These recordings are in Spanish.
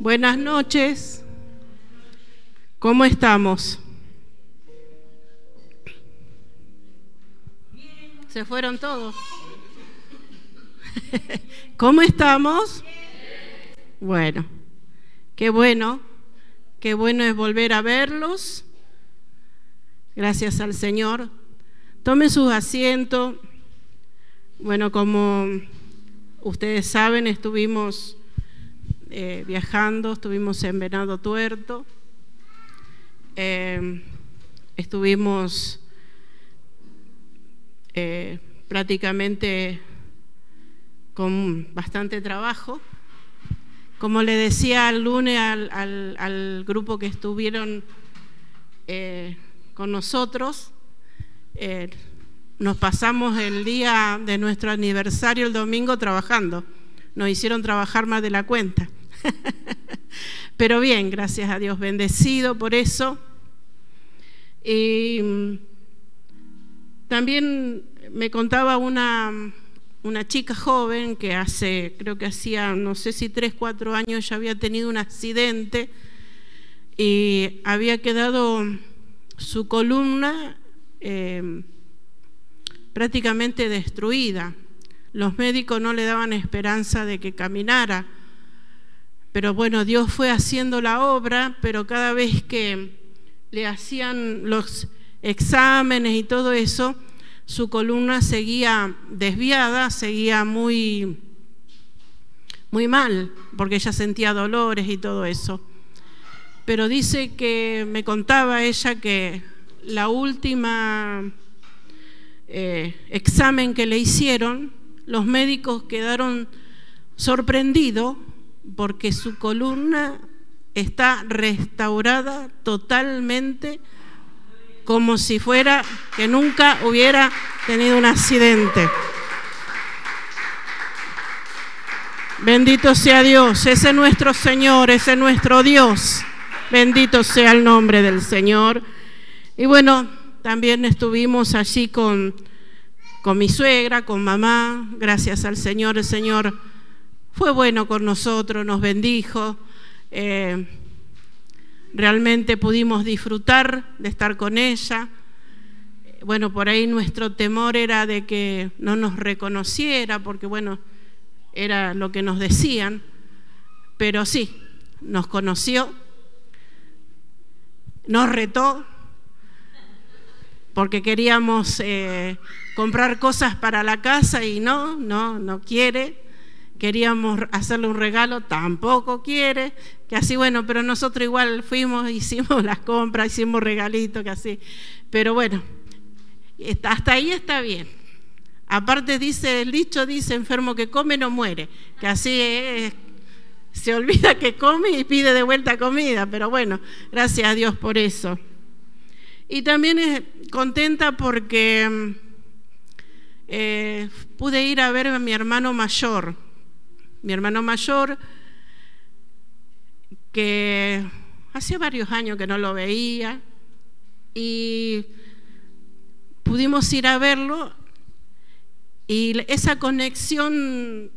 Buenas noches. ¿Cómo estamos? ¿Se fueron todos? ¿Cómo estamos? Bueno, qué bueno es volver a verlos. Gracias al Señor. Tomen sus asientos. Bueno, como ustedes saben, estuvimos viajando, estuvimos en Venado Tuerto, estuvimos prácticamente con bastante trabajo. Como le decía el lunes al grupo que estuvieron con nosotros, nos pasamos el día de nuestro aniversario el domingo trabajando. Nos hicieron trabajar más de la cuenta. Pero bien, gracias a Dios, bendecido por eso. Y también me contaba una chica joven que creo que hacía, no sé si 3, 4 años, ya había tenido un accidente y había quedado su columna prácticamente destruida. Los médicos no le daban esperanza de que caminara, pero bueno, Dios fue haciendo la obra, pero cada vez que le hacían los exámenes y todo eso, su columna seguía desviada, seguía muy mal, porque ella sentía dolores y todo eso. Pero dice que, me contaba ella que la última examen que le hicieron, los médicos quedaron sorprendidos porque su columna está restaurada totalmente, como si fuera que nunca hubiera tenido un accidente. Bendito sea Dios, ese es nuestro Señor, ese es nuestro Dios. Bendito sea el nombre del Señor. Y bueno, también estuvimos allí con mi suegra, con mamá. Gracias al Señor, el Señor fue bueno con nosotros, nos bendijo. Realmente pudimos disfrutar de estar con ella. Bueno, por ahí nuestro temor era de que no nos reconociera, porque bueno, era lo que nos decían, pero sí, nos conoció, nos retó, porque queríamos comprar cosas para la casa y no quiere. Queríamos hacerle un regalo, tampoco quiere, que así, bueno, pero nosotros igual fuimos, hicimos las compras, hicimos regalitos, que así. Pero bueno, hasta ahí está bien. Aparte el dicho dice, enfermo que come no muere, que así es, se olvida que come y pide de vuelta comida, pero bueno, gracias a Dios por eso. Y también contenta porque pude ir a ver a mi hermano mayor, que hace varios años que no lo veía, y pudimos ir a verlo, y esa conexión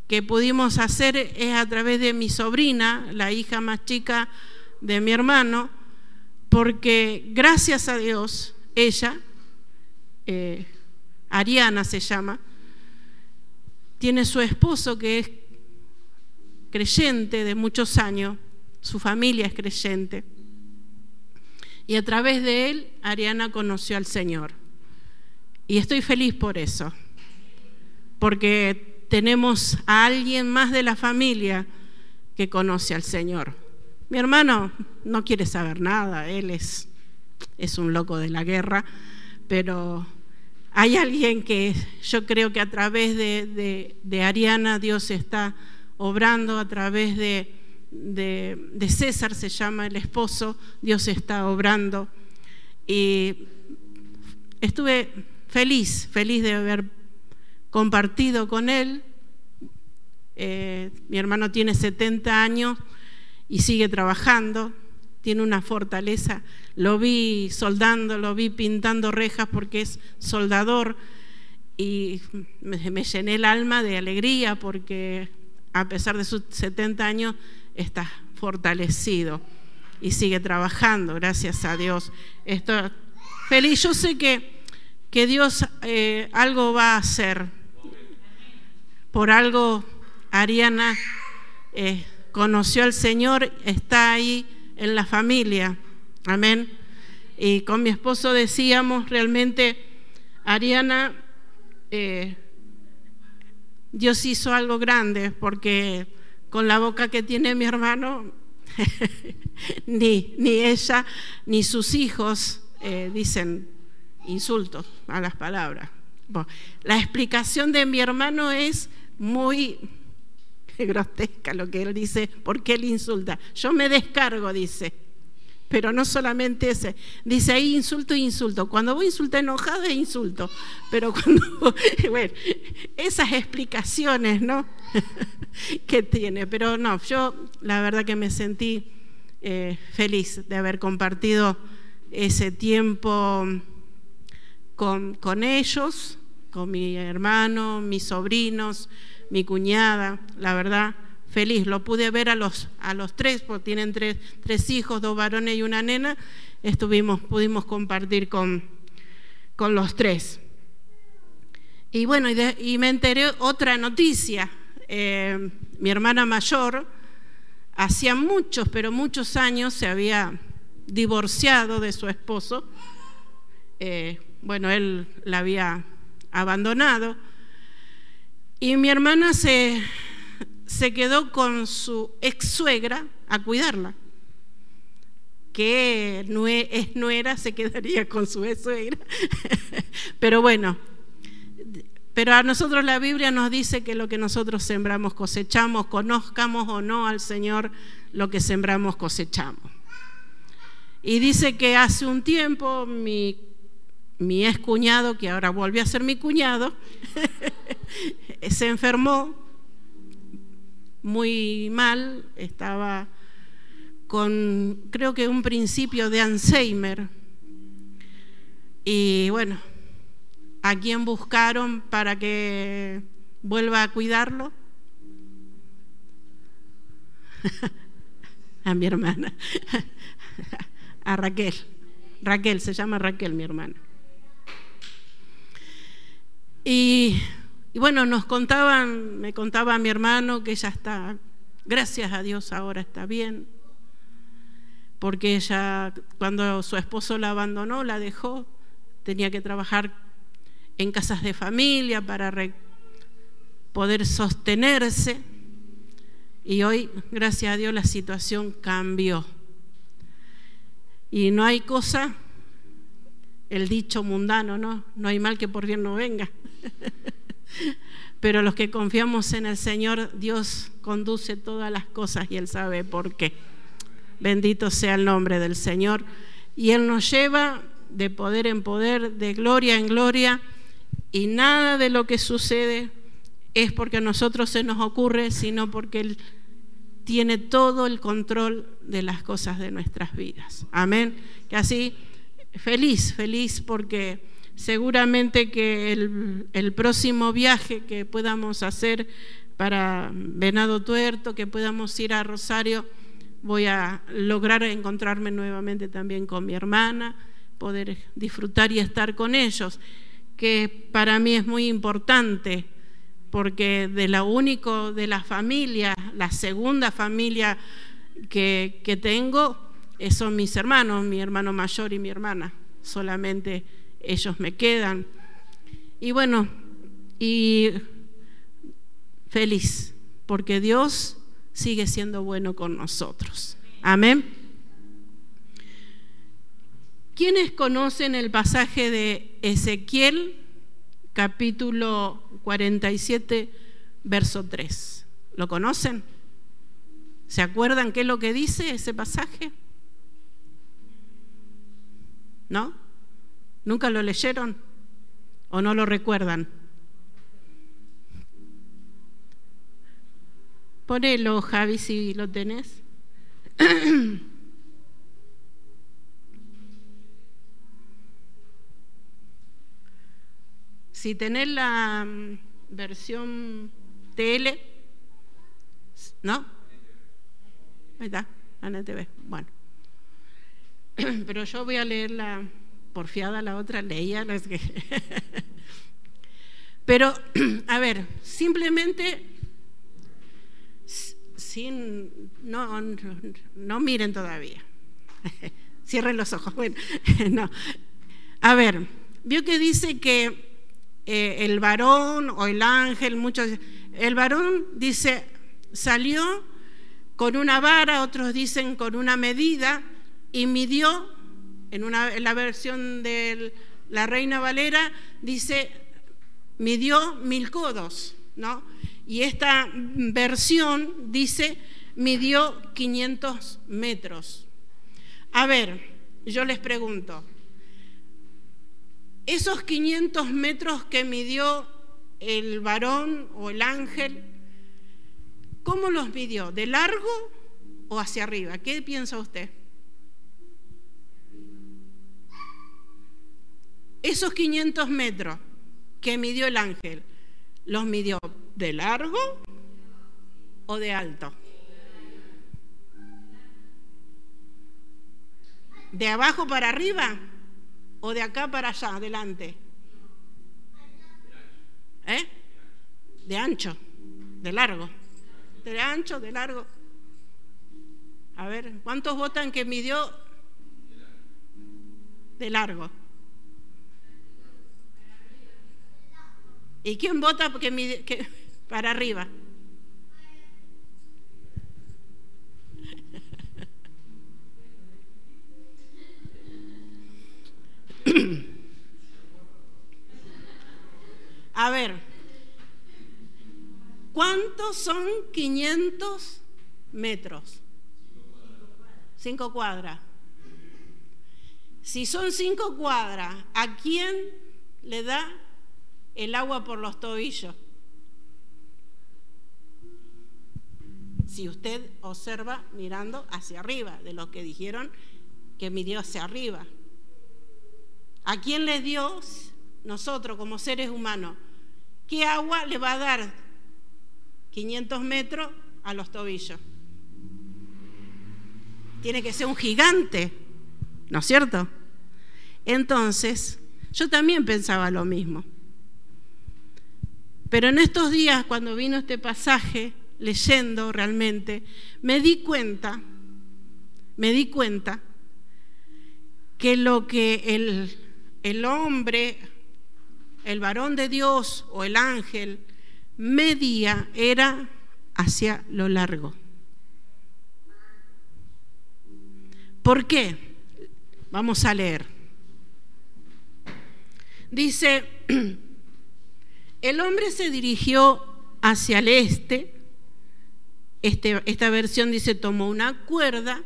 que pudimos hacer es a través de mi sobrina, la hija más chica de mi hermano, porque gracias a Dios, ella, Ariana se llama, tiene su esposo que es creyente de muchos años, su familia es creyente, y a través de él, Ariana conoció al Señor. Y estoy feliz por eso, porque tenemos a alguien más de la familia que conoce al Señor. Mi hermano no quiere saber nada, él es un loco de la guerra, pero hay alguien que yo creo que a través de Ariana Dios está obrando, a través de César, se llama el esposo, Dios está obrando. Y estuve feliz de haber compartido con él. Mi hermano tiene 70 años y sigue trabajando, tiene una fortaleza. Lo vi soldando, lo vi pintando rejas porque es soldador, y me llené el alma de alegría porque a pesar de sus 70 años está fortalecido y sigue trabajando, gracias a Dios. Estoy feliz, yo sé que Dios algo va a hacer. Por algo Ariana conoció al Señor, está ahí en la familia, amén. Y con mi esposo decíamos, realmente Ariana, Dios hizo algo grande, porque con la boca que tiene mi hermano, ni ella ni sus hijos dicen insultos a las palabras. Bueno, la explicación de mi hermano es muy grotesca, lo que él dice, porque él insulta. Yo me descargo, dice, pero no solamente ese. Dice ahí insulto e insulto. Cuando voy a insultar enojado es insulto, pero cuando, bueno, esas explicaciones, ¿no? que tiene, pero no, yo la verdad que me sentí feliz de haber compartido ese tiempo con ellos, con mi hermano, mis sobrinos, mi cuñada, la verdad, feliz. Lo pude ver a los tres, porque tienen tres hijos, 2 varones y una nena. Pudimos compartir con los 3. Y bueno, y me enteré otra noticia. Mi hermana mayor, hacía muchos, pero muchos años, se había divorciado de su esposo. Bueno, él la había abandonado. Y mi hermana se quedó con su ex suegra a cuidarla. Que es nuera, se quedaría con su ex suegra. Pero bueno, pero a nosotros la Biblia nos dice que lo que nosotros sembramos cosechamos, conozcamos o no al Señor, lo que sembramos cosechamos. Y dice que hace un tiempo mi ex cuñado, que ahora volvió a ser mi cuñado, se enfermó muy mal, estaba con, creo que un principio de Alzheimer. Y bueno, ¿a quién buscaron para que vuelva a cuidarlo? A mi hermana, a Raquel. Raquel, se llama Raquel, mi hermana. Y bueno, me contaba mi hermano que ella está, gracias a Dios ahora está bien, porque ella, cuando su esposo la abandonó, la dejó, tenía que trabajar en casas de familia para poder sostenerse, y hoy, gracias a Dios, la situación cambió. Y no hay cosa, el dicho mundano, no hay mal que por bien no venga. Pero los que confiamos en el Señor, Dios conduce todas las cosas y Él sabe por qué. Bendito sea el nombre del Señor. Y Él nos lleva de poder en poder, de gloria en gloria, y nada de lo que sucede es porque a nosotros se nos ocurre, sino porque Él tiene todo el control de las cosas de nuestras vidas. Amén. Que así, feliz porque seguramente que el próximo viaje que podamos hacer para Venado Tuerto, que podamos ir a Rosario, voy a lograr encontrarme nuevamente también con mi hermana, poder disfrutar y estar con ellos, que para mí es muy importante, porque de la familia, la segunda familia que tengo, son mis hermanos, mi hermano mayor y mi hermana, solamente ellos me quedan. Y bueno, y feliz, porque Dios sigue siendo bueno con nosotros. Amén. ¿Quiénes conocen el pasaje de Ezequiel, capítulo 47, verso 3? ¿Lo conocen? ¿Se acuerdan qué es lo que dice ese pasaje? ¿No? ¿Nunca lo leyeron? ¿O no lo recuerdan? Ponelo, Javi, si lo tenés. Si tenés la versión TL, ¿no? Ahí está, la NTV. Bueno. Pero yo voy a leerla porfiada, la otra leía. Pero, a ver, simplemente, no miren todavía. Cierren los ojos. Bueno, no. A ver, vio que dice que el varón o el ángel, el varón dice, salió con una vara, otros dicen con una medida, y midió, en la versión de la Reina Valera, dice, midió 1000 codos, ¿no? Y esta versión dice, midió 500 metros. A ver, yo les pregunto, esos 500 metros que midió el varón o el ángel, ¿cómo los midió? ¿De largo o hacia arriba? ¿Qué piensa usted? Esos 500 metros que midió el ángel, ¿los midió de largo o de alto? ¿De abajo para arriba o de acá para allá, adelante? De ancho, de largo. De ancho, de largo. A ver, ¿cuántos votan que midió de largo? ¿Y quién vota que para arriba? A ver, ¿cuántos son 500 metros? 5 cuadras. Si son 5 cuadras, ¿a quién le da el agua por los tobillos? Si usted observa mirando hacia arriba, de lo que dijeron que midió hacia arriba. ¿A quién le dio, nosotros como seres humanos, qué agua le va a dar 500 metros a los tobillos? Tiene que ser un gigante, ¿no es cierto? Entonces, yo también pensaba lo mismo. Pero en estos días, cuando vino este pasaje, leyendo realmente, me di cuenta que lo que el hombre, el varón de Dios o el ángel medía era hacia lo largo. ¿Por qué? Vamos a leer. Dice, el hombre se dirigió hacia el este. Esta versión dice, tomó una cuerda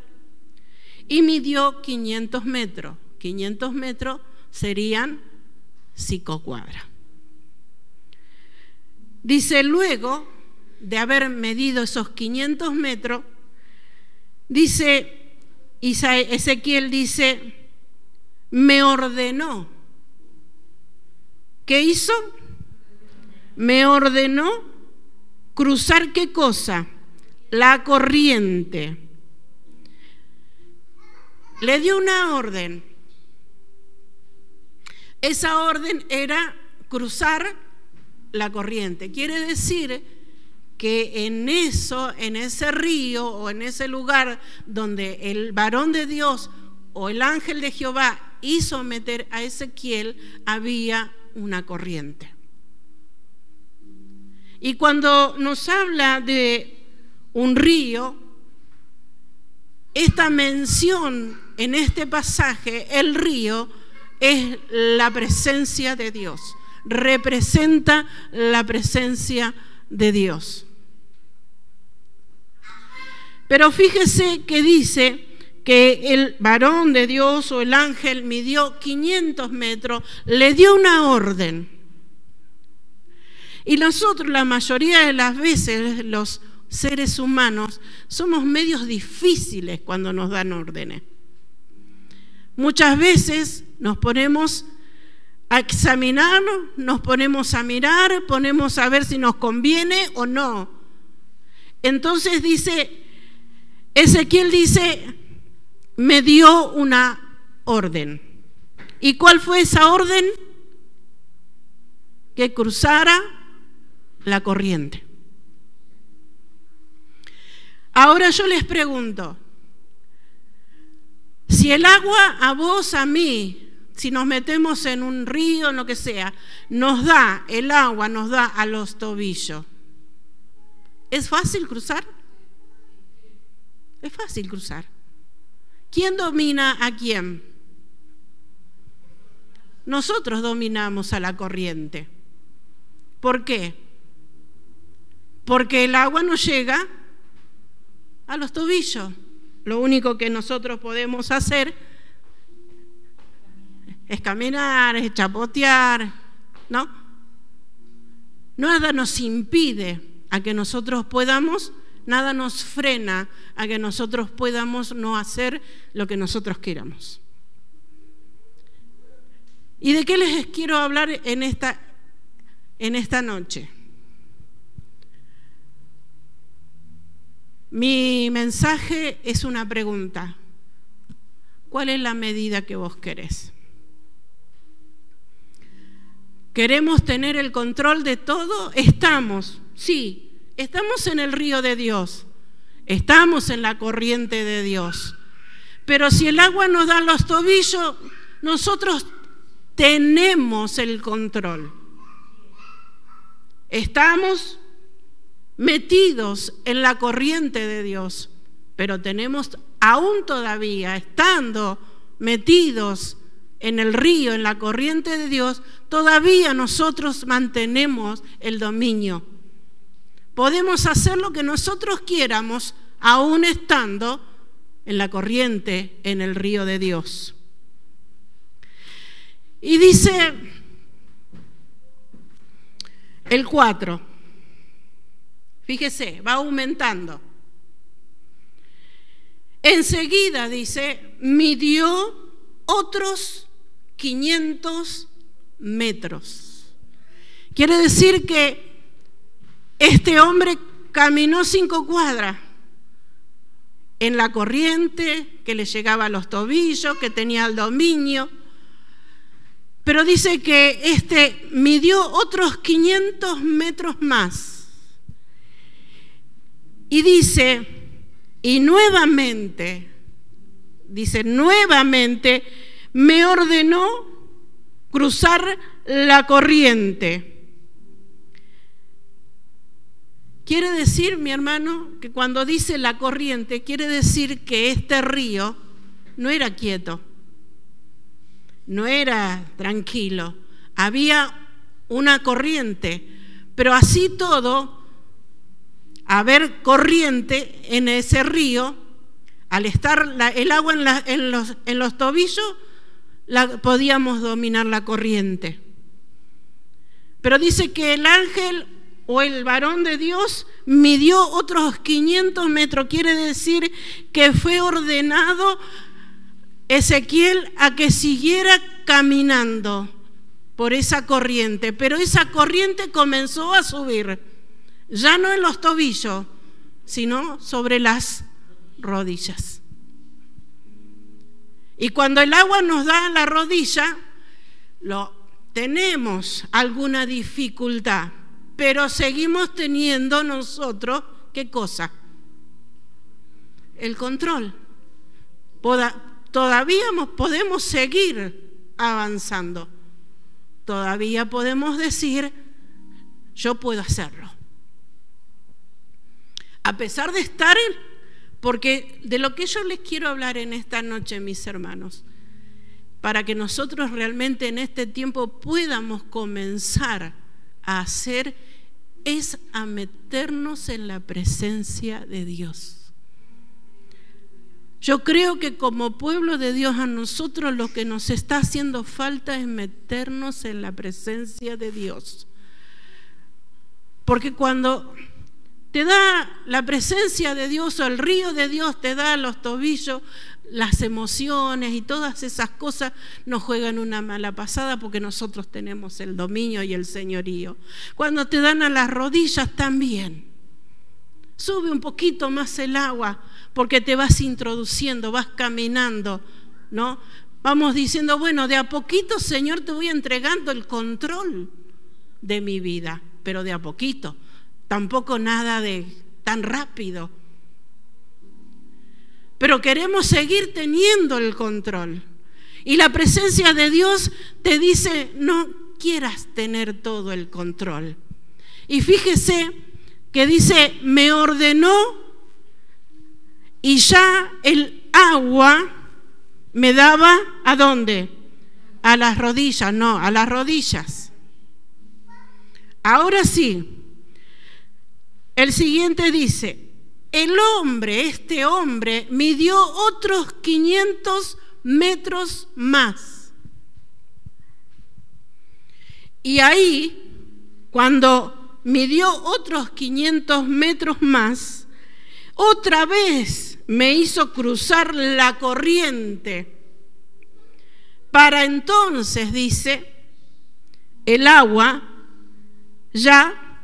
y midió 500 metros. 500 metros serían 5 cuadras. Dice, luego de haber medido esos 500 metros, dice, Ezequiel dice, me ordenó. ¿Qué hizo? Me ordenó cruzar, ¿qué cosa? La corriente. Le dio una orden. Esa orden era cruzar la corriente. Quiere decir que en ese río o en ese lugar donde el varón de Dios o el ángel de Jehová hizo meter a Ezequiel, había una corriente. Y cuando nos habla de un río, esta mención en este pasaje, el río es la presencia de Dios, representa la presencia de Dios. Pero fíjese que dice que el varón de Dios o el ángel midió 500 metros, le dio una orden. Y nosotros, la mayoría de las veces, los seres humanos, somos medios difíciles cuando nos dan órdenes. Muchas veces nos ponemos a examinarnos, nos ponemos a mirar, ponemos a ver si nos conviene o no. Entonces dice, Ezequiel dice, me dio una orden. ¿Y cuál fue esa orden? Que cruzara la corriente. Ahora yo les pregunto, si el agua a vos, a mí, si nos metemos en un río, en lo que sea, nos da, el agua nos da a los tobillos, ¿es fácil cruzar? Es fácil cruzar. ¿Quién domina a quién? Nosotros dominamos a la corriente. ¿Por qué? Porque el agua nos llega a los tobillos. Lo único que nosotros podemos hacer es caminar, es chapotear, ¿no? Nada nos impide a que nosotros podamos, nada nos frena a que nosotros podamos no hacer lo que nosotros queramos. ¿Y de qué les quiero hablar en esta noche? Mi mensaje es una pregunta. ¿Cuál es la medida que vos querés? ¿Queremos tener el control de todo? Estamos, sí, estamos en el río de Dios, estamos en la corriente de Dios. Pero si el agua nos da los tobillos, nosotros tenemos el control. Estamos metidos en la corriente de Dios, pero tenemos, aún todavía, estando metidos en el río, en la corriente de Dios, todavía nosotros mantenemos el dominio. Podemos hacer lo que nosotros quieramos, aún estando en la corriente, en el río de Dios. Y dice el 4, fíjese, va aumentando. Enseguida, dice, midió otros 500 metros. Quiere decir que este hombre caminó 5 cuadras en la corriente, que le llegaba a los tobillos, que tenía el dominio. Pero dice que midió otros 500 metros más. Y dice, y nuevamente, me ordenó cruzar la corriente. Quiere decir, mi hermano, que cuando dice la corriente, quiere decir que este río no era quieto, no era tranquilo, había una corriente, pero así todo, haber corriente en ese río, al estar el agua en los tobillos, podíamos dominar la corriente. Pero dice que el ángel o el varón de Dios midió otros 500 metros, quiere decir que fue ordenado Ezequiel a que siguiera caminando por esa corriente, pero esa corriente comenzó a subir, ya no en los tobillos, sino sobre las rodillas. Y cuando el agua nos da a la rodilla, tenemos alguna dificultad, pero seguimos teniendo nosotros, ¿qué cosa? El control. Todavía podemos seguir avanzando. Todavía podemos decir, yo puedo hacerlo. A pesar de estar porque de lo que yo les quiero hablar en esta noche, mis hermanos, para que nosotros realmente en este tiempo podamos comenzar a hacer, es a meternos en la presencia de Dios. Yo creo que como pueblo de Dios, a nosotros lo que nos está haciendo falta es meternos en la presencia de Dios. Porque cuando te da la presencia de Dios o el río de Dios, te da los tobillos, las emociones y todas esas cosas, nos juegan una mala pasada porque nosotros tenemos el dominio y el señorío. Cuando te dan a las rodillas también, Sube un poquito más el agua, porque te vas introduciendo, vas caminando, ¿no? Vamos diciendo, bueno, de a poquito, Señor, te voy entregando el control de mi vida, pero de a poquito, tampoco nada de tan rápido. Pero queremos seguir teniendo el control. Y la presencia de Dios te dice, no quieras tener todo el control. Y fíjese que dice, me ordenó y ya el agua me daba, ¿a dónde? A las rodillas, no, a las rodillas. Ahora sí, el siguiente dice, este hombre, midió otros 500 metros más. Y ahí, cuando midió otros 500 metros más, otra vez me hizo cruzar la corriente. Para entonces, dice, el agua ya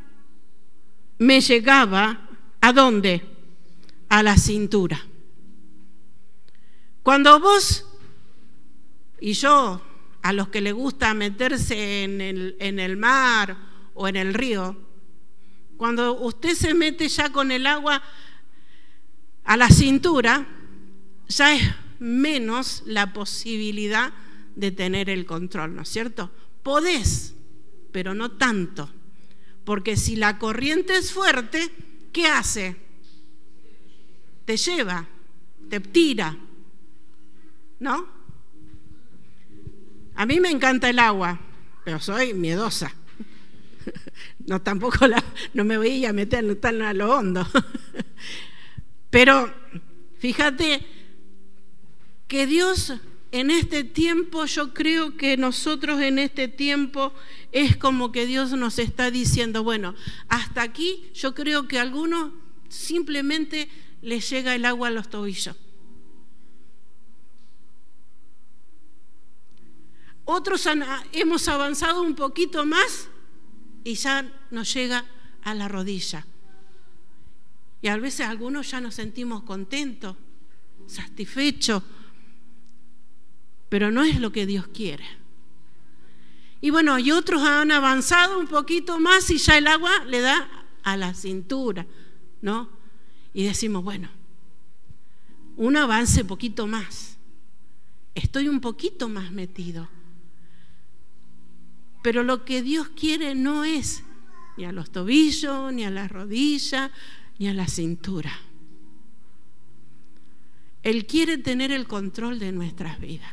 me llegaba, ¿a dónde? A la cintura. Cuando vos y yo, a los que les gusta meterse en el mar o en el río, cuando usted se mete ya con el agua a la cintura, ya es menos la posibilidad de tener el control, ¿no es cierto? Podés, pero no tanto, porque si la corriente es fuerte, ¿qué hace? Te lleva, te tira, ¿no? A mí me encanta el agua, pero soy miedosa. No, tampoco no me voy a meter tan a lo hondo. Pero fíjate que Dios en este tiempo, yo creo que nosotros en este tiempo es como que Dios nos está diciendo, bueno, hasta aquí yo creo que a algunos simplemente les llega el agua a los tobillos. Otros hemos avanzado un poquito más y ya nos llega a la rodilla. Y a veces algunos ya nos sentimos contentos, satisfechos, pero no es lo que Dios quiere. Y bueno, y otros han avanzado un poquito más y ya el agua le da a la cintura, ¿no? Y decimos, bueno, un avance un poquito más. Estoy un poquito más metido. Pero lo que Dios quiere no es ni a los tobillos, ni a las rodillas, ni a la cintura. Él quiere tener el control de nuestras vidas.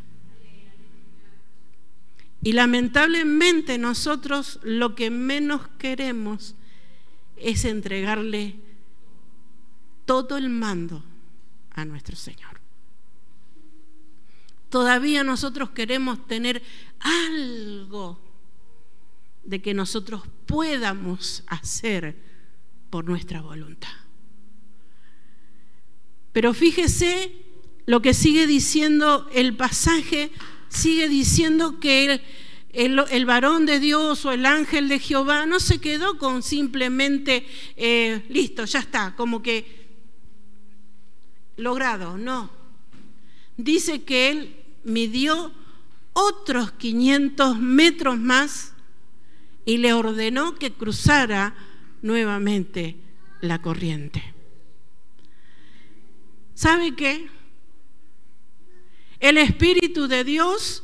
Y lamentablemente nosotros lo que menos queremos es entregarle todo el mando a nuestro Señor. Todavía nosotros queremos tener algo de que nosotros podamos hacer por nuestra voluntad. Pero fíjese lo que sigue diciendo el pasaje, sigue diciendo que el varón de Dios o el ángel de Jehová no se quedó con simplemente, listo, ya está, como que logrado, no. Dice que él midió otros 500 metros más y le ordenó que cruzara nuevamente la corriente. ¿Sabe qué? El Espíritu de Dios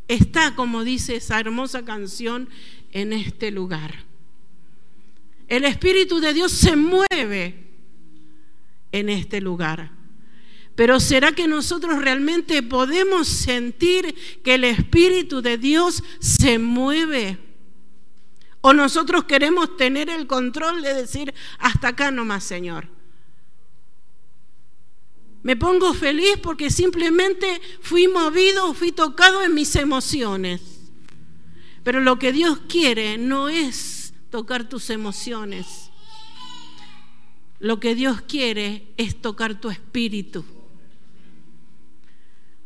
está, como dice esa hermosa canción, en este lugar. El Espíritu de Dios se mueve en este lugar. Pero ¿será que nosotros realmente podemos sentir que el Espíritu de Dios se mueve? ¿O nosotros queremos tener el control de decir, hasta acá nomás, Señor? Me pongo feliz porque simplemente fui movido, fui tocado en mis emociones. Pero lo que Dios quiere no es tocar tus emociones. Lo que Dios quiere es tocar tu espíritu.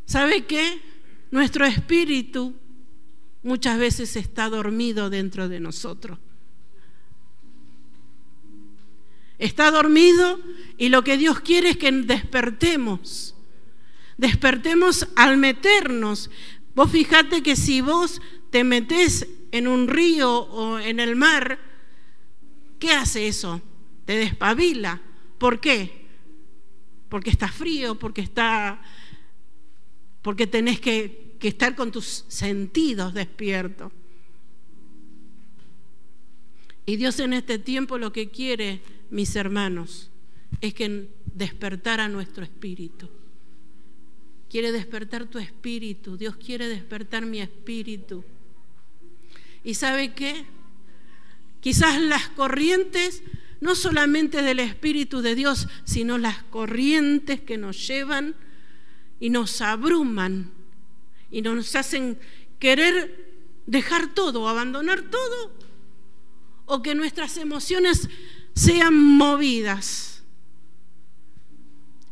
¿Sabe qué? Nuestro espíritu muchas veces está dormido dentro de nosotros. Está dormido y lo que Dios quiere es que despertemos. Despertemos al meternos. Vos fijate que si vos te metés en un río o en el mar, ¿qué hace eso? Te despabila. ¿Por qué? Porque está frío, porque tenés que estar con tus sentidos despiertos. Y Dios en este tiempo lo que quiere, mis hermanos, es que despertara nuestro espíritu. Quiere despertar tu espíritu. Dios quiere despertar mi espíritu. ¿Y sabe qué? Quizás las corrientes, no solamente del Espíritu de Dios, sino las corrientes que nos llevan y nos abruman y nos hacen querer dejar todo, abandonar todo, o que nuestras emociones sean movidas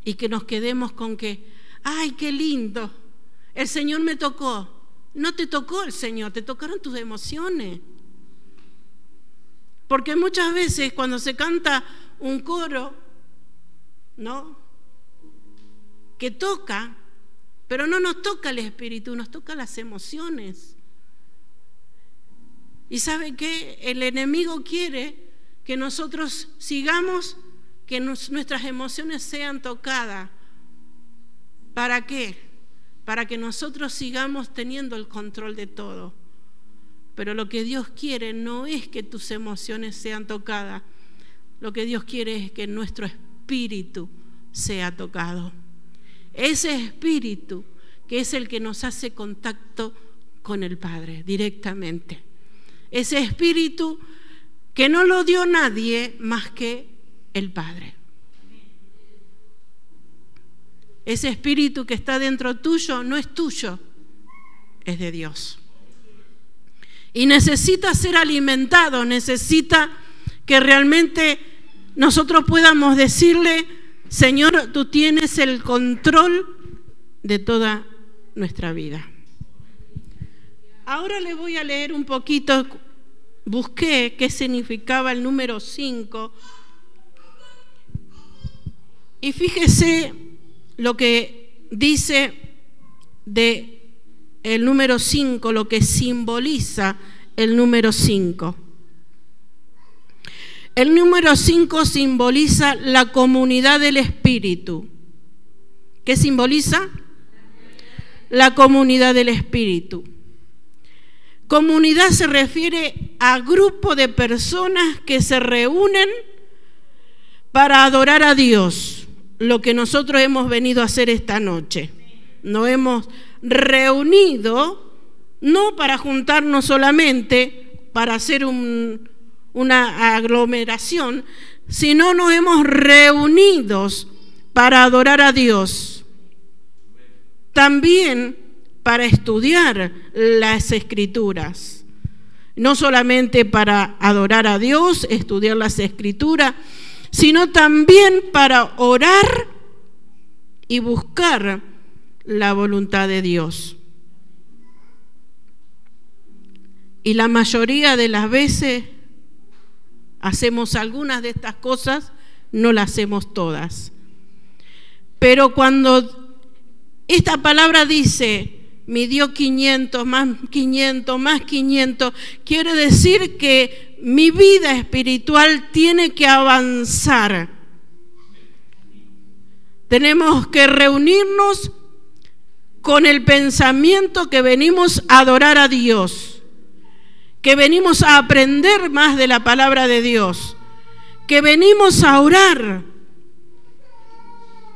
y que nos quedemos con que, ¡ay, qué lindo! El Señor me tocó. No te tocó el Señor, te tocaron tus emociones. Porque muchas veces cuando se canta un coro, ¿no?, que toca, pero no nos toca el espíritu, nos toca las emociones. ¿Y sabe qué? El enemigo quiere que nosotros sigamos, que nuestras emociones sean tocadas. ¿Para qué? Para que nosotros sigamos teniendo el control de todo. Pero lo que Dios quiere no es que tus emociones sean tocadas. Lo que Dios quiere es que nuestro espíritu sea tocado. Ese espíritu que es el que nos hace contacto con el Padre directamente. Ese espíritu que no lo dio nadie más que el Padre. Ese espíritu que está dentro tuyo no es tuyo, es de Dios. Y necesita ser alimentado, necesita que realmente nosotros podamos decirle, Señor, tú tienes el control de toda nuestra vida. Ahora le voy a leer un poquito, busqué qué significaba el número 5. Y fíjese lo que dice de el número 5, lo que simboliza el número 5. El número 5 simboliza la comunidad del Espíritu. ¿Qué simboliza? La comunidad del Espíritu. Comunidad se refiere a grupo de personas que se reúnen para adorar a Dios, lo que nosotros hemos venido a hacer esta noche. Nos hemos reunido no para juntarnos solamente para hacer una aglomeración, sino nos hemos reunido para adorar a Dios. También para estudiar las Escrituras. No solamente para adorar a Dios, estudiar las Escrituras, sino también para orar y buscar la voluntad de Dios. Y la mayoría de las veces hacemos algunas de estas cosas, no las hacemos todas. Pero cuando esta palabra dice, midió 500, más 500, más 500, quiere decir que mi vida espiritual tiene que avanzar. Tenemos que reunirnos con el pensamiento que venimos a adorar a Dios, que venimos a aprender más de la palabra de Dios, que venimos a orar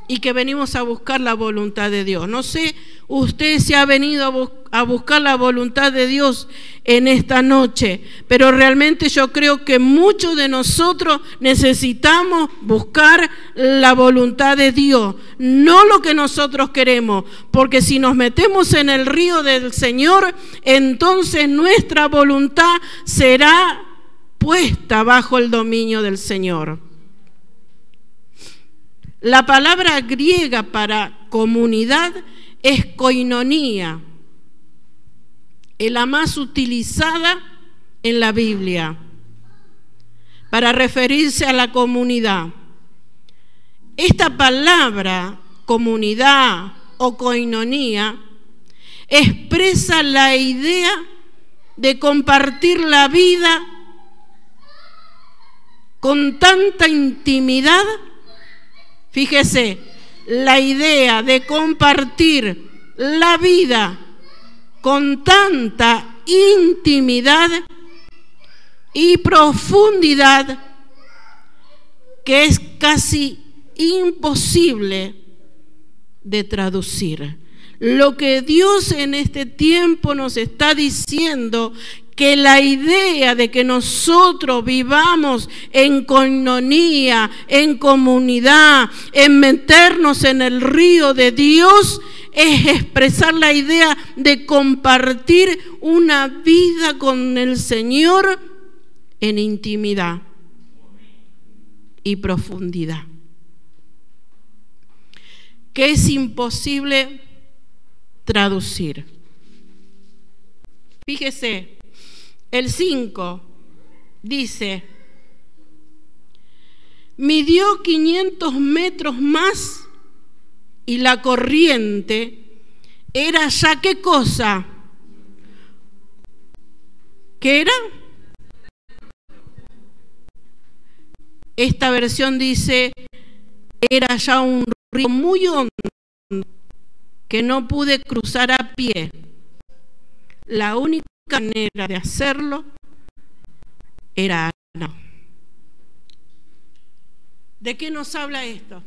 y que venimos a buscar la voluntad de Dios. No sé usted si ha venido a buscar la voluntad de Dios en esta noche, pero realmente yo creo que muchos de nosotros necesitamos buscar la voluntad de Dios, no lo que nosotros queremos, porque si nos metemos en el río del Señor, entonces nuestra voluntad será puesta bajo el dominio del Señor. La palabra griega para comunidad es koinonía, es la más utilizada en la Biblia. para referirse a la comunidad. Esta palabra, comunidad o koinonía, expresa la idea de compartir la vida con tanta intimidad. Fíjese, la idea de compartir la vida con tanta intimidad y profundidad que es casi imposible de traducir. Lo que Dios en este tiempo nos está diciendo, que la idea de que nosotros vivamos en koinonía, en comunidad, en meternos en el río de Dios, es expresar la idea de compartir una vida con el Señor en intimidad y profundidad, que es imposible traducir. Fíjese, el 5 dice: midió 500 metros más y la corriente era ya, ¿qué cosa? ¿Qué era? Esta versión dice: era ya un río muy hondo que no pude cruzar a pie. La única manera de hacerlo era no. ¿De qué nos habla esto?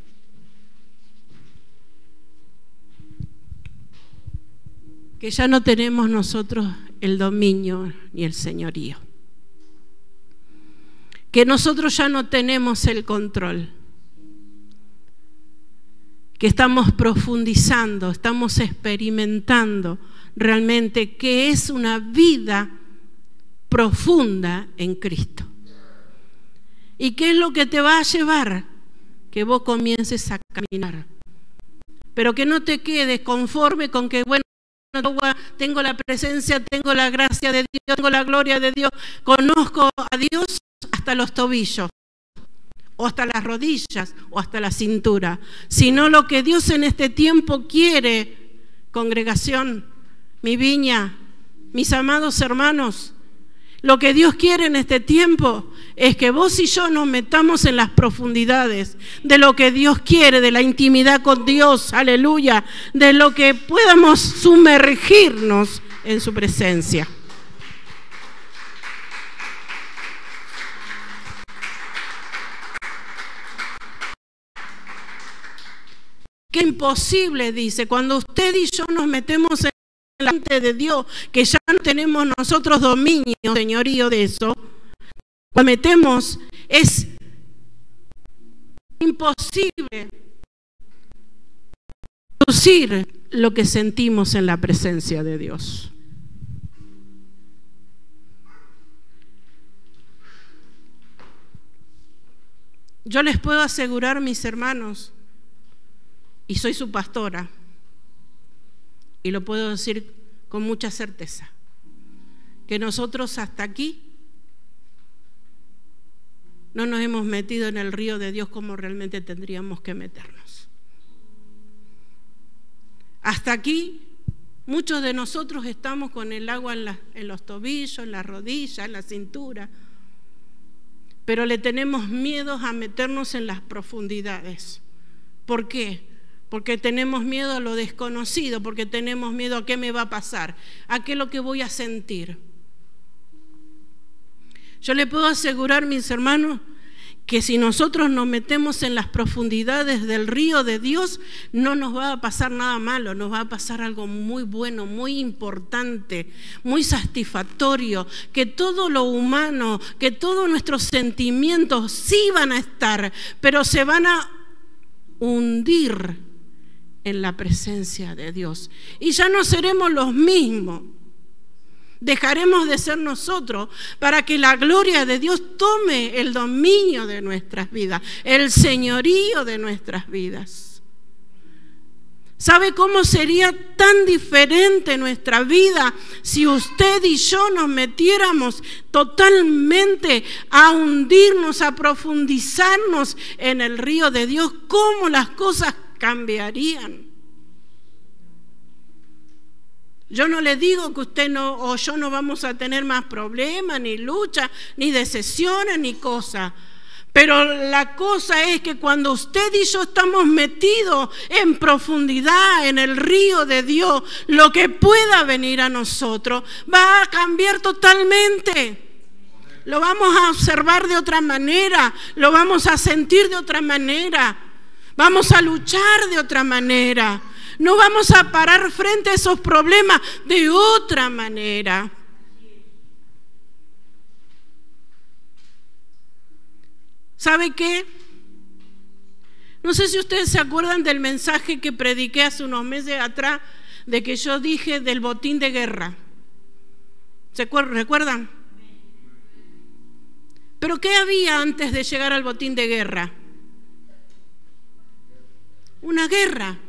Que ya no tenemos nosotros el dominio ni el señorío. Que nosotros ya no tenemos el control. Que estamos profundizando, estamos experimentando realmente qué es una vida profunda en Cristo. ¿Y qué es lo que te va a llevar? Que vos comiences a caminar. Pero que no te quedes conforme con que, bueno, tengo la presencia, tengo la gracia de Dios, tengo la gloria de Dios, conozco a Dios hasta los tobillos, o hasta las rodillas, o hasta la cintura, sino lo que Dios en este tiempo quiere, congregación, mi viña, mis amados hermanos, lo que Dios quiere en este tiempo es que vos y yo nos metamos en las profundidades de lo que Dios quiere, de la intimidad con Dios, aleluya, de lo que podamos sumergirnos en su presencia. Qué imposible, dice, cuando usted y yo nos metemos delante de Dios, que ya no tenemos nosotros dominio, señorío de eso, cuando metemos, es imposible traducir lo que sentimos en la presencia de Dios. Yo les puedo asegurar, mis hermanos, y soy su pastora, y lo puedo decir con mucha certeza, que nosotros hasta aquí no nos hemos metido en el río de Dios como realmente tendríamos que meternos. Hasta aquí muchos de nosotros estamos con el agua en los tobillos, en las rodillas, en la cintura, pero le tenemos miedo a meternos en las profundidades. ¿Por qué? Porque tenemos miedo a lo desconocido, porque tenemos miedo a qué me va a pasar, a qué es lo que voy a sentir. Yo le puedo asegurar, mis hermanos, que si nosotros nos metemos en las profundidades del río de Dios, no nos va a pasar nada malo, nos va a pasar algo muy bueno, muy importante, muy satisfactorio, que todo lo humano, que todos nuestros sentimientos sí van a estar, pero se van a hundir en la presencia de Dios. Y ya no seremos los mismos. Dejaremos de ser nosotros para que la gloria de Dios tome el dominio de nuestras vidas, el señorío de nuestras vidas. ¿Sabe cómo sería tan diferente nuestra vida si usted y yo nos metiéramos totalmente a hundirnos, a profundizarnos en el río de Dios? ¿Cómo las cosas cambiarían? Yo no le digo que usted no o yo no vamos a tener más problemas, ni lucha, ni decisiones, ni cosas. Pero la cosa es que cuando usted y yo estamos metidos en profundidad en el río de Dios, lo que pueda venir a nosotros va a cambiar totalmente. Lo vamos a observar de otra manera, lo vamos a sentir de otra manera, vamos a luchar de otra manera, no vamos a parar frente a esos problemas de otra manera. ¿Sabe qué? No sé si ustedes se acuerdan del mensaje que prediqué hace unos meses atrás, de que yo dije del botín de guerra. ¿Se recuerdan? ¿Pero qué había antes de llegar al botín de guerra? Una guerra,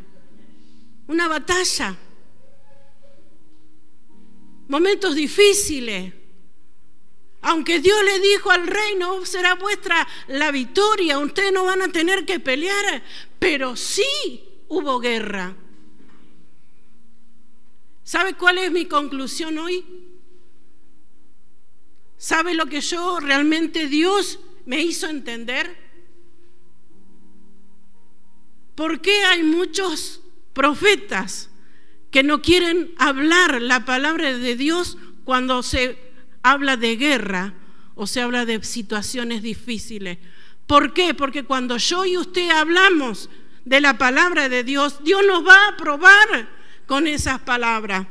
una batalla, momentos difíciles. Aunque Dios le dijo al rey, no será vuestra la victoria, ustedes no van a tener que pelear, pero sí hubo guerra. ¿Sabe cuál es mi conclusión hoy? ¿Sabe lo que yo realmente Dios me hizo entender? ¿Por qué hay muchos profetas que no quieren hablar la palabra de Dios cuando se habla de guerra o se habla de situaciones difíciles? ¿Por qué? Porque cuando yo y usted hablamos de la palabra de Dios, Dios nos va a probar con esas palabras.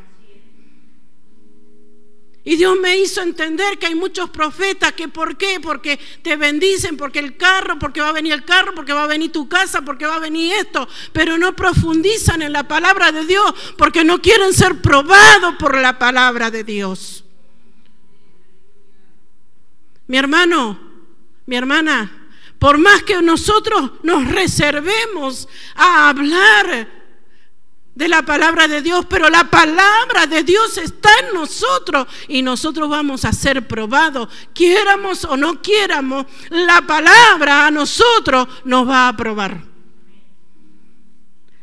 Y Dios me hizo entender que hay muchos profetas que ¿por qué? Porque te bendicen, porque el carro, porque va a venir el carro, porque va a venir tu casa, porque va a venir esto, pero no profundizan en la palabra de Dios porque no quieren ser probados por la palabra de Dios. Mi hermano, mi hermana, por más que nosotros nos reservemos a hablar de la palabra de Dios, pero la palabra de Dios está en nosotros y nosotros vamos a ser probados, quiéramos o no quiéramos, la palabra a nosotros nos va a probar.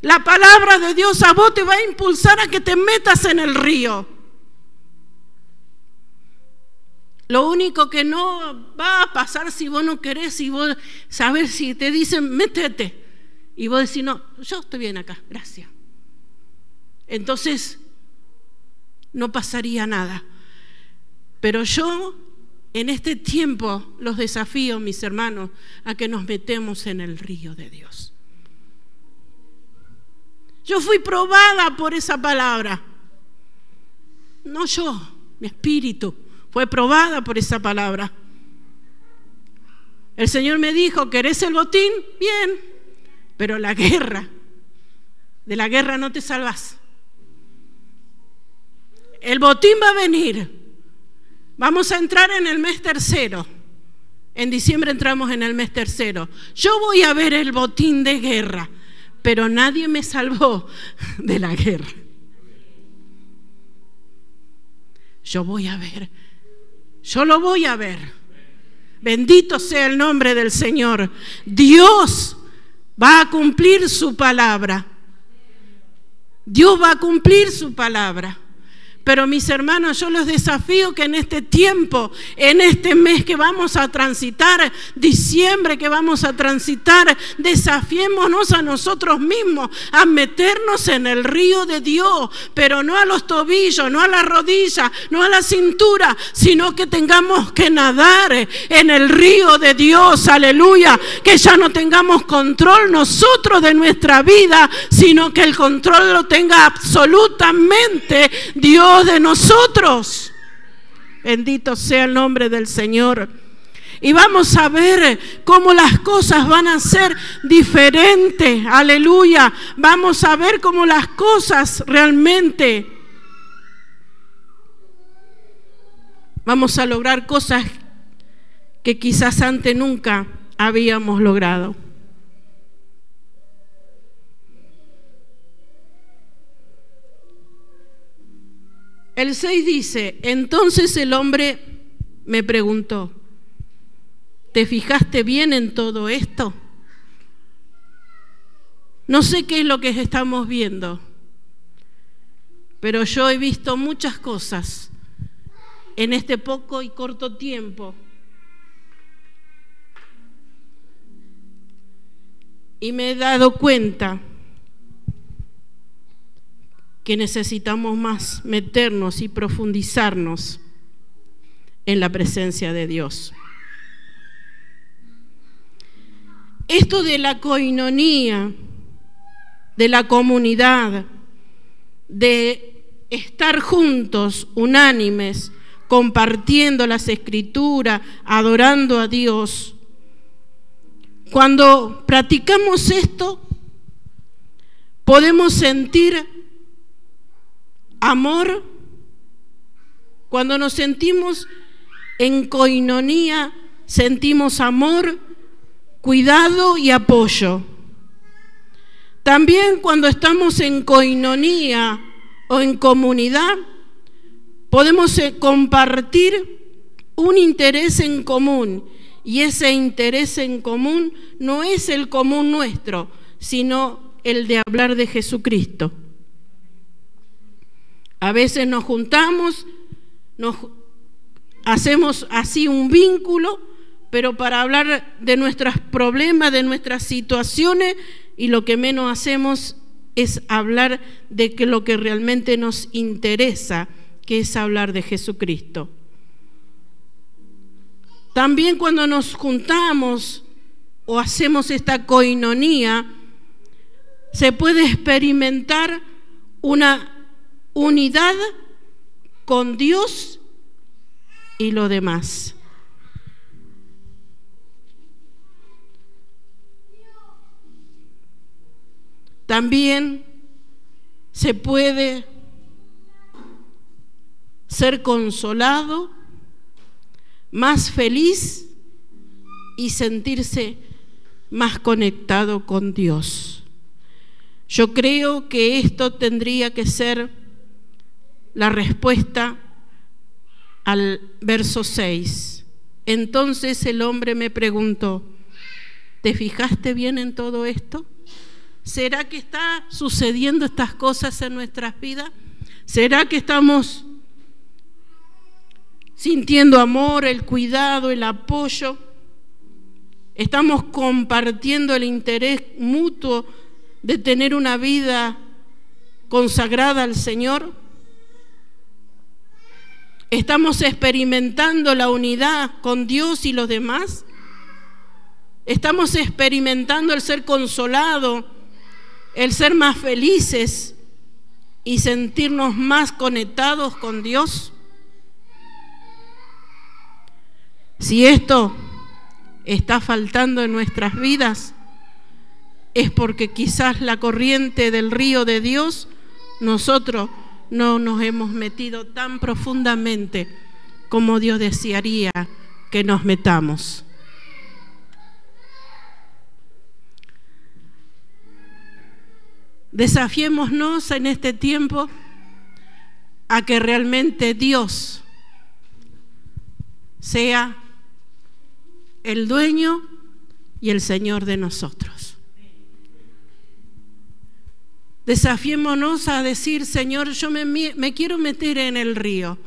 La palabra de Dios a vos te va a impulsar a que te metas en el río. Lo único que no va a pasar si vos no querés, si vos sabés, si te dicen métete y vos decís no, yo estoy bien acá, gracias. Entonces no pasaría nada. Pero yo en este tiempo los desafío, mis hermanos, a que nos metemos en el río de Dios. Yo fui probada por esa palabra. No yo, mi espíritu fue probada por esa palabra. El Señor me dijo, ¿querés el botín? Bien, pero la guerra, de la guerra no te salvas. El botín va a venir. Vamos a entrar en el mes tercero. En diciembre entramos en el mes tercero. Yo voy a ver el botín de guerra, pero nadie me salvó de la guerra. Yo voy a ver. Yo lo voy a ver. Bendito sea el nombre del Señor. Dios va a cumplir su palabra. Dios va a cumplir su palabra. Pero mis hermanos, yo los desafío que en este tiempo, en este mes que vamos a transitar, diciembre que vamos a transitar, desafiémonos a nosotros mismos a meternos en el río de Dios, pero no a los tobillos, no a la rodilla, no a la cintura, sino que tengamos que nadar en el río de Dios, aleluya, que ya no tengamos control nosotros de nuestra vida, sino que el control lo tenga absolutamente Dios de nosotros. Bendito sea el nombre del Señor. Y vamos a ver cómo las cosas van a ser diferentes. Aleluya. Vamos a ver cómo las cosas realmente vamos a lograr cosas que quizás antes nunca habíamos logrado. El 6 dice, entonces el hombre me preguntó, ¿te fijaste bien en todo esto? No sé qué es lo que estamos viendo, pero yo he visto muchas cosas en este poco y corto tiempo. Y me he dado cuenta que necesitamos más meternos y profundizarnos en la presencia de Dios. Esto de la coinonía, de la comunidad, de estar juntos, unánimes, compartiendo las Escrituras, adorando a Dios. Cuando practicamos esto, podemos sentir amor. Cuando nos sentimos en coinonía, sentimos amor, cuidado y apoyo. También cuando estamos en coinonía o en comunidad, podemos compartir un interés en común, y ese interés en común no es el común nuestro, sino el de hablar de Jesucristo. A veces nos juntamos, nos hacemos así un vínculo, pero para hablar de nuestros problemas, de nuestras situaciones, y lo que menos hacemos es hablar de que lo que realmente nos interesa, que es hablar de Jesucristo. También cuando nos juntamos o hacemos esta coinonía, se puede experimentar una unidad con Dios y lo demás. También se puede ser consolado, más feliz y sentirse más conectado con Dios. Yo creo que esto tendría que ser la respuesta al verso 6. Entonces el hombre me preguntó, ¿te fijaste bien en todo esto? ¿Será que está sucediendo estas cosas en nuestras vidas? ¿Será que estamos sintiendo amor, el cuidado, el apoyo? ¿Estamos compartiendo el interés mutuo de tener una vida consagrada al Señor? ¿Estamos experimentando la unidad con Dios y los demás? ¿Estamos experimentando el ser consolado, el ser más felices y sentirnos más conectados con Dios? Si esto está faltando en nuestras vidas, es porque quizás la corriente del río de Dios, nosotros no nos hemos metido tan profundamente como Dios desearía que nos metamos. Desafiémonos en este tiempo a que realmente Dios sea el dueño y el Señor de nosotros. Desafiémonos a decir, Señor, yo me quiero meter en el río.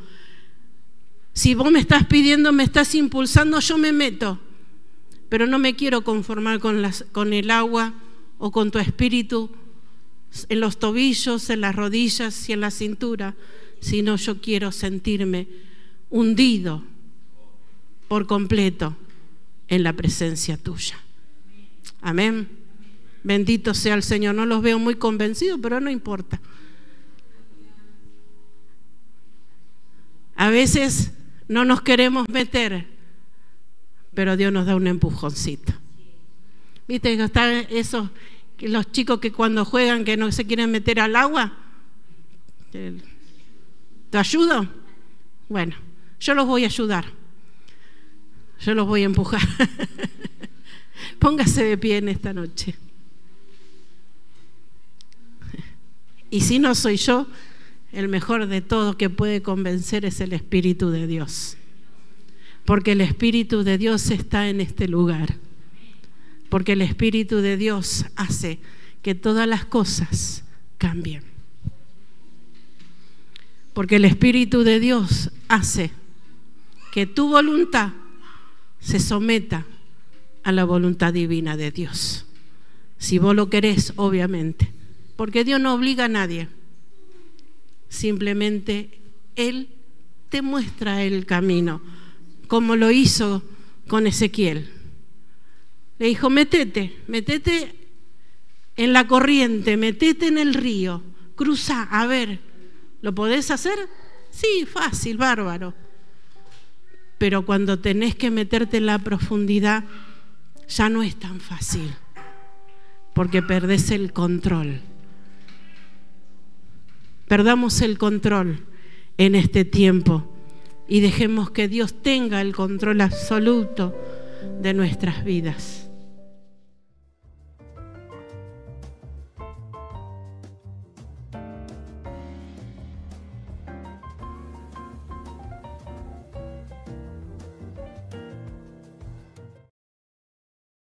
Si vos me estás pidiendo, me estás impulsando, yo me meto. Pero no me quiero conformar con el agua o con tu espíritu en los tobillos, en las rodillas y en la cintura, sino yo quiero sentirme hundido por completo en la presencia tuya. Amén. Bendito sea el Señor. No los veo muy convencidos, pero no importa. A veces no nos queremos meter, pero Dios nos da un empujoncito. ¿Viste que están esos, los chicos que cuando juegan que no se quieren meter al agua? ¿Te ayudo? Bueno, yo los voy a ayudar. Yo los voy a empujar. Póngase de pie en esta noche. Y si no soy yo, el mejor de todo que puede convencer es el Espíritu de Dios. Porque el Espíritu de Dios está en este lugar. Porque el Espíritu de Dios hace que todas las cosas cambien. Porque el Espíritu de Dios hace que tu voluntad se someta a la voluntad divina de Dios. Si vos lo querés, obviamente. Porque Dios no obliga a nadie. Simplemente Él te muestra el camino, como lo hizo con Ezequiel. Le dijo, métete en la corriente, métete en el río, cruza, a ver, ¿lo podés hacer? Sí, fácil, bárbaro. Pero cuando tenés que meterte en la profundidad, ya no es tan fácil, porque perdés el control. Perdamos el control en este tiempo y dejemos que Dios tenga el control absoluto de nuestras vidas.